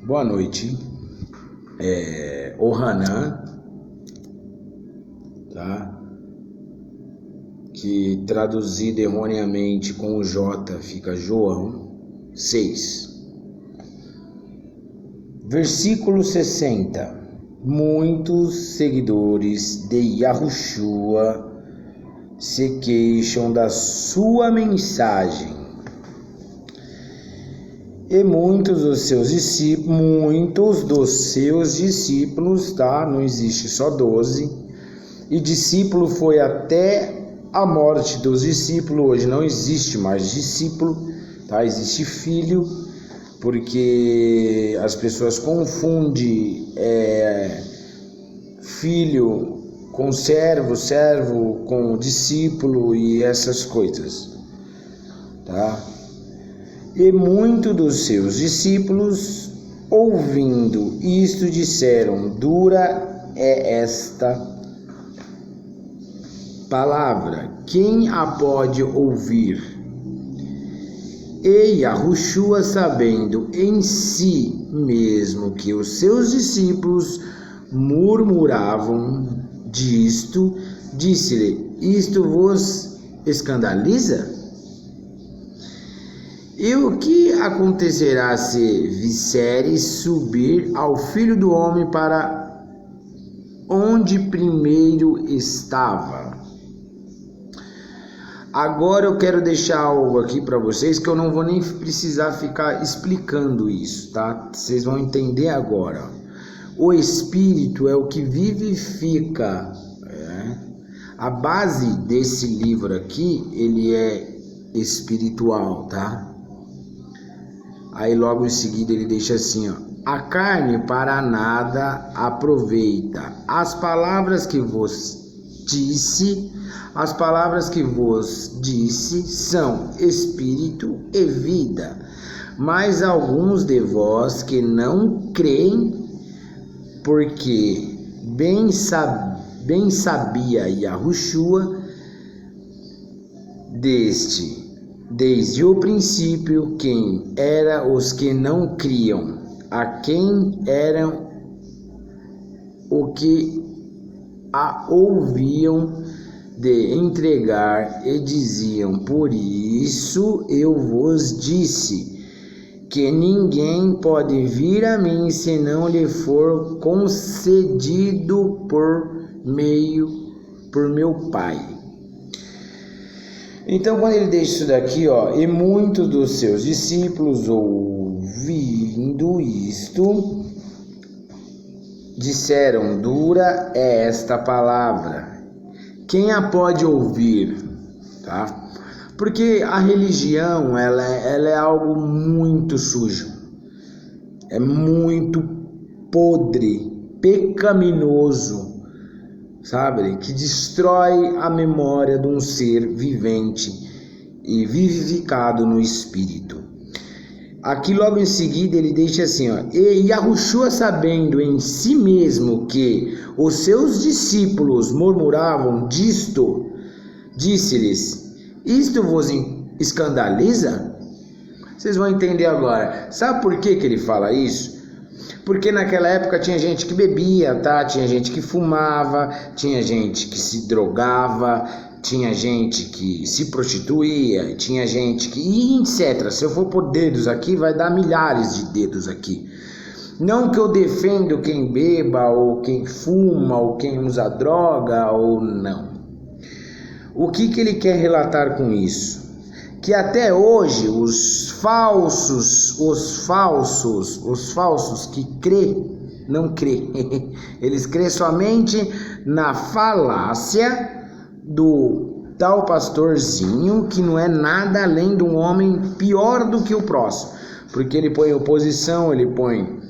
Boa noite. O Hanan, tá? Que traduzido erroneamente com o J fica João 6. Versículo 60. Muitos seguidores de Yahushua se queixam da sua mensagem. E muitos dos seus discípulos, tá? Não existe só 12. E discípulo foi até a morte dos discípulos. Hoje não existe mais discípulo, tá? Existe filho, porque as pessoas confundem filho com servo com discípulo e essas coisas, tá? E muitos dos seus discípulos, ouvindo isto, disseram: dura é esta palavra, quem a pode ouvir? E Yahushua, sabendo em si mesmo que os seus discípulos murmuravam disto, disse-lhe: isto vos escandaliza? E o que acontecerá se visseres subir ao Filho do Homem para onde primeiro estava? Agora eu quero deixar algo aqui para vocês que eu não vou nem precisar ficar explicando isso, tá? Vocês vão entender agora. O Espírito é o que vivifica. A base desse livro aqui, ele é espiritual, tá? Aí logo em seguida ele deixa assim, ó: a carne para nada aproveita. As palavras que vos disse são espírito e vida. Mas alguns de vós que não creem, porque bem sabia Yahushua desde o princípio quem eram os que não criam, a quem eram o que a ouviam de entregar, e diziam: por isso eu vos disse que ninguém pode vir a mim se não lhe for concedido por meu Pai. Então, quando ele deixa isso daqui, ó: e muitos dos seus discípulos, ouvindo isto, disseram: dura é esta palavra, quem a pode ouvir? Tá? Porque a religião, ela é algo muito sujo, é muito podre, pecaminoso, sabe? Que destrói a memória de um ser vivente e vivificado no Espírito. Aqui logo em seguida ele deixa assim, ó: e Yahushua, sabendo em si mesmo que os seus discípulos murmuravam disto, disse-lhes: isto vos escandaliza? Vocês vão entender agora. Sabe por que ele fala isso? Porque naquela época tinha gente que bebia, tá? Tinha gente que fumava, tinha gente que se drogava, tinha gente que se prostituía, tinha gente que... e etc. Se eu for por dedos aqui, vai dar milhares de dedos aqui. Não que eu defendo quem beba, ou quem fuma, ou quem usa droga, ou não. O que ele quer relatar com isso? Que até hoje os falsos que não crê, eles crê somente na falácia do tal pastorzinho, que não é nada além de um homem pior do que o próximo, porque ele põe oposição, ele põe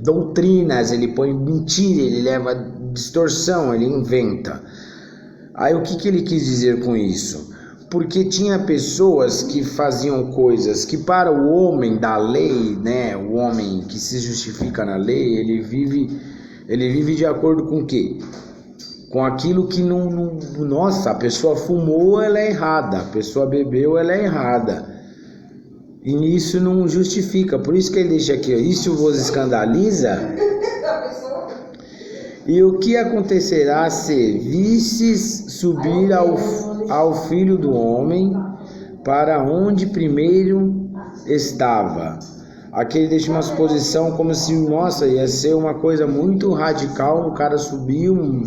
doutrinas, ele põe mentira, ele leva distorção, ele inventa. Aí o que ele quis dizer com isso? Porque tinha pessoas que faziam coisas que para o homem da lei, né, o homem que se justifica na lei, ele vive de acordo com o quê? Com aquilo que não... Nossa, a pessoa fumou, ela é errada. A pessoa bebeu, ela é errada. E isso não justifica. Por isso que ele deixa aqui, ó, isso vos escandaliza? E o que acontecerá se vistes subir ao Filho do Homem para onde primeiro estava? Aqui ele deixa uma suposição como se, nossa, ia ser uma coisa muito radical, o cara subiu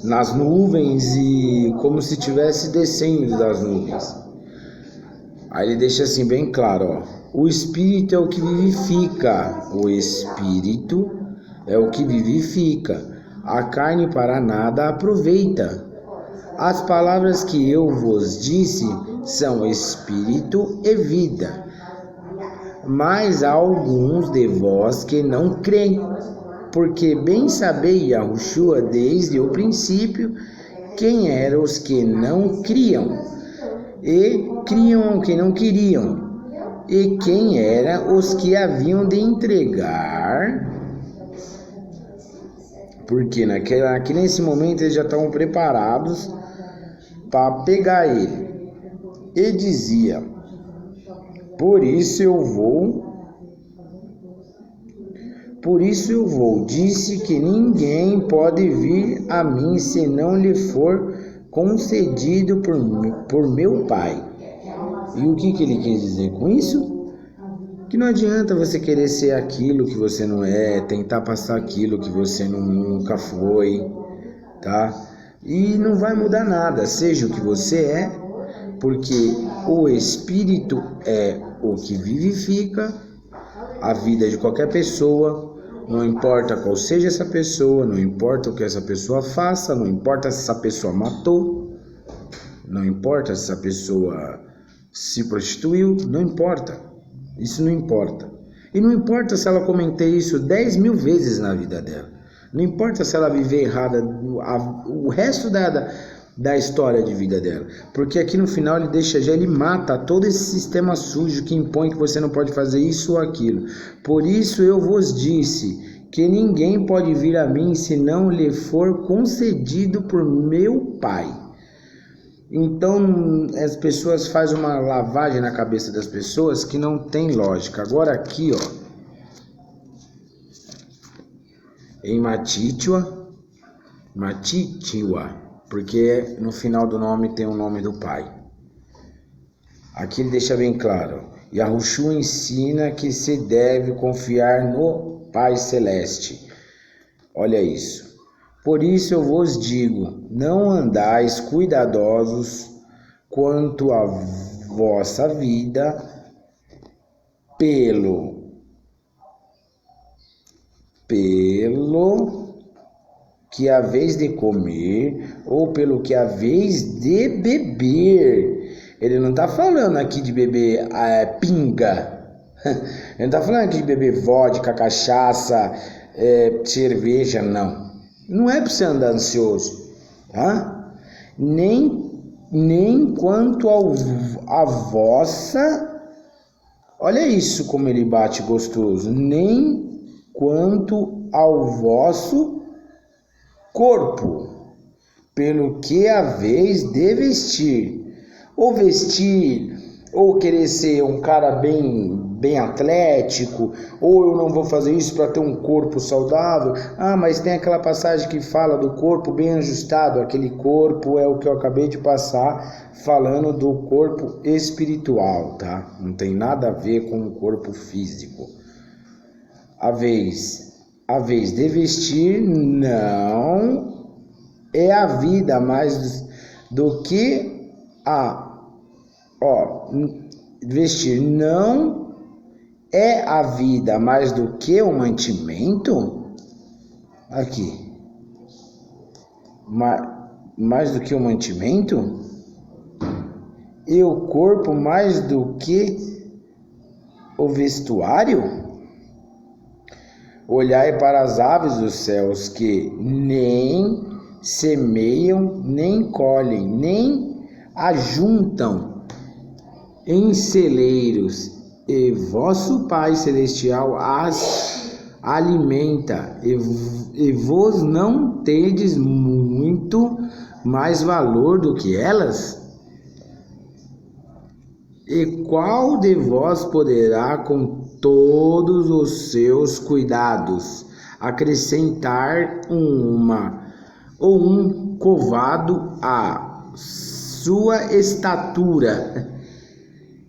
nas nuvens e como se estivesse descendo das nuvens. Aí ele deixa assim bem claro, ó, o Espírito é o que vivifica, o Espírito é o que vivifica, a carne para nada aproveita. As palavras que eu vos disse são Espírito e vida. Mas há alguns de vós que não creem, porque bem sabei Yahushua desde o princípio quem eram os que não criam, e criam o que não queriam, e quem eram os que haviam de entregar, porque aqui nesse momento eles já estavam preparados para pegar ele. E dizia, por isso eu vou, disse que ninguém pode vir a mim se não lhe for concedido por meu Pai. E o que ele quis dizer com isso? Que não adianta você querer ser aquilo que você não é, tentar passar aquilo que você nunca foi, tá? E não vai mudar nada, seja o que você é, porque o Espírito é o que vivifica a vida de qualquer pessoa, não importa qual seja essa pessoa, não importa o que essa pessoa faça, não importa se essa pessoa matou, não importa se essa pessoa se prostituiu, não importa, isso não importa. E não importa se ela cometeu isso 10.000 vezes na vida dela, não importa se ela viver errada o resto da história de vida dela, porque aqui no final ele mata todo esse sistema sujo que impõe que você não pode fazer isso ou aquilo. Por isso eu vos disse que ninguém pode vir a mim se não lhe for concedido por meu Pai. Então as pessoas fazem uma lavagem na cabeça das pessoas que não tem lógica. Agora aqui, ó, em Matitiwa, porque no final do nome tem o nome do Pai. Aqui ele deixa bem claro, Yahushua ensina que se deve confiar no Pai Celeste. Olha isso. Por isso eu vos digo, não andais cuidadosos quanto à vossa vida, pelo que haveis de comer, ou pelo que haveis de beber. Ele não está falando aqui de beber pinga, ele não está falando aqui de beber vodka, cachaça, cerveja, não. Não é para você andar ansioso, tá? Nem quanto a vossa, olha isso como ele bate gostoso, nem quanto ao vosso corpo, pelo que haveis de vestir, ou querer ser um cara bem atlético, ou eu não vou fazer isso para ter um corpo saudável. Mas tem aquela passagem que fala do corpo bem ajustado, aquele corpo é o que eu acabei de passar, falando do corpo espiritual, tá? Não tem nada a ver com o corpo físico. A vez de vestir não é a vida mais do que vestir não é a vida mais do que o mantimento? Aqui. Mais do que o mantimento? E o corpo mais do que o vestuário? Olhai para as aves dos céus, que nem semeiam, nem colhem, nem ajuntam em celeiros, e vosso Pai Celestial as alimenta, e vos não tendes muito mais valor do que elas? E qual de vós poderá, com todos os seus cuidados, acrescentar um covado à sua estatura?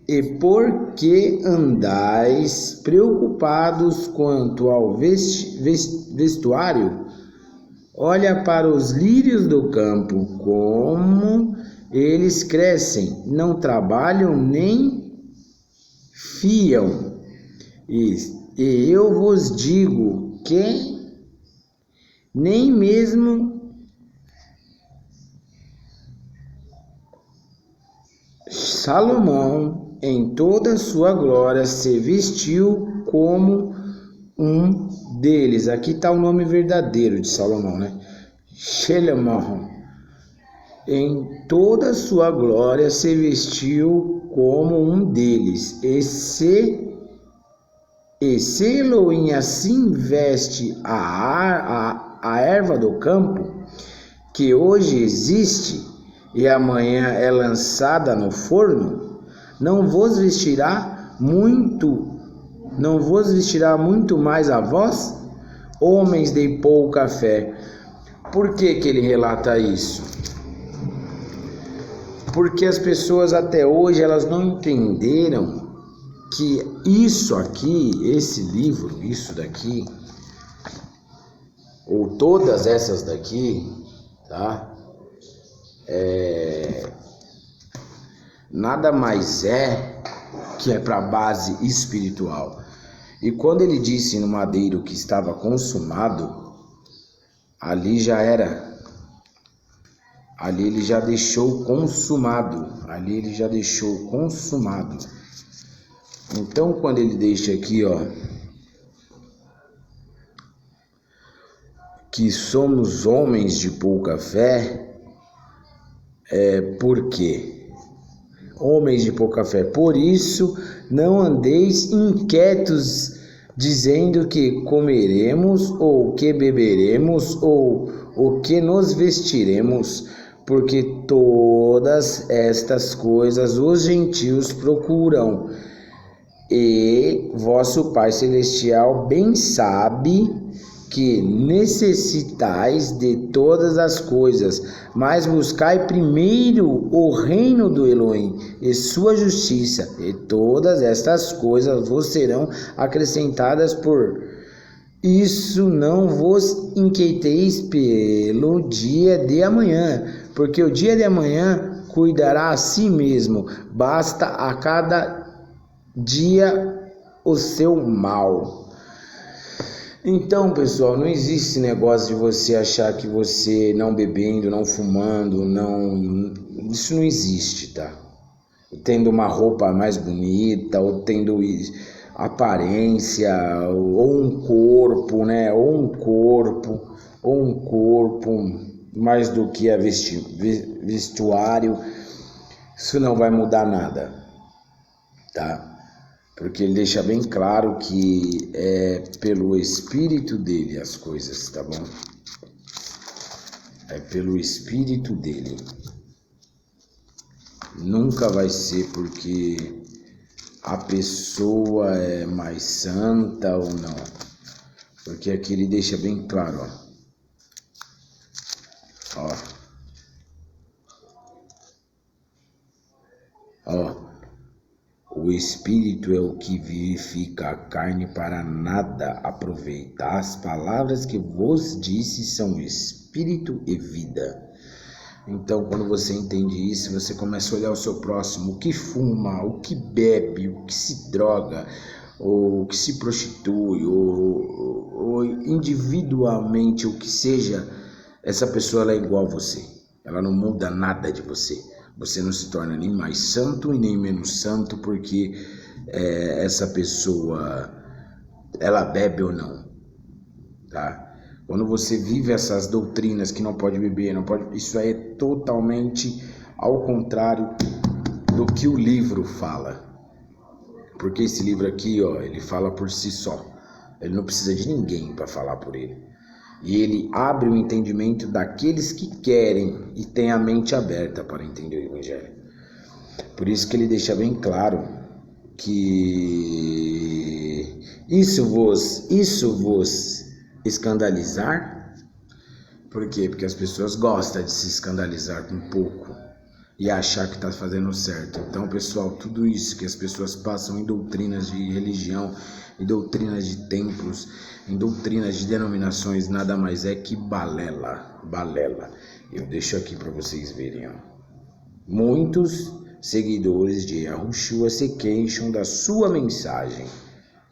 E por que andais preocupados quanto ao vestuário? Olha para os lírios do campo, como eles crescem, não trabalham nem fiam. E eu vos digo que nem mesmo Salomão, em toda a sua glória, se vestiu como um deles. Aqui está o nome verdadeiro de Salomão, né? Shelemon. Em toda a sua glória se vestiu como um deles. E se Elohim assim veste a erva do campo, que hoje existe e amanhã é lançada no forno, não vos vestirá muito mais a vós, homens de pouca fé? Por que ele relata isso? Porque as pessoas até hoje elas não entenderam que isso aqui, esse livro, isso daqui, ou todas essas daqui, tá? Nada mais que é para base espiritual. E quando ele disse no madeiro que estava consumado, ali já era. Ali ele já deixou consumado. Então quando ele deixa aqui, ó, que somos homens de pouca fé, por quê? Homens de pouca fé. Por isso, não andeis inquietos, dizendo que comeremos, ou que beberemos, ou o que nos vestiremos, porque todas estas coisas os gentios procuram. E vosso Pai Celestial bem sabe que necessitais de todas as coisas, mas buscai primeiro o reino do Elohim e sua justiça, e todas estas coisas vos serão acrescentadas. Por isso não vos inquieteis pelo dia de amanhã, porque o dia de amanhã cuidará a si mesmo, basta a cada dia o seu mal. Então, pessoal, não existe esse negócio de você achar que você não bebendo, não fumando, isso não existe, tá? Tendo uma roupa mais bonita, ou tendo aparência, ou um corpo, né? Ou um corpo mais do que a vestuário, isso não vai mudar nada, tá? Porque ele deixa bem claro que é pelo Espírito dele as coisas, tá bom? É pelo Espírito dele. Nunca vai ser porque a pessoa é mais santa ou não. Porque aqui ele deixa bem claro, ó. O Espírito é o que vivifica a carne, para nada aproveita. As palavras que vos disse são Espírito e vida. Então, quando você entende isso, você começa a olhar o seu próximo, o que fuma, o que bebe, o que se droga, ou o que se prostitui, ou individualmente, o que seja, essa pessoa ela é igual a você. Ela não muda nada de você. Você não se torna nem mais santo e nem menos santo porque essa pessoa, ela bebe ou não, tá? Quando você vive essas doutrinas que não pode beber, não pode, isso aí é totalmente ao contrário do que o livro fala. Porque esse livro aqui, ó, ele fala por si só. Ele não precisa de ninguém para falar por ele. E ele abre o entendimento daqueles que querem e têm a mente aberta para entender o Evangelho. Por isso que ele deixa bem claro que isso vos escandalizar. Por quê? Porque as pessoas gostam de se escandalizar com pouco e achar que está fazendo certo. Então, pessoal, tudo isso que as pessoas passam em doutrinas de religião, em doutrinas de templos, em doutrinas de denominações, nada mais é que balela. Eu deixo aqui para vocês verem, ó. Muitos seguidores de Yahushua se queixam da sua mensagem.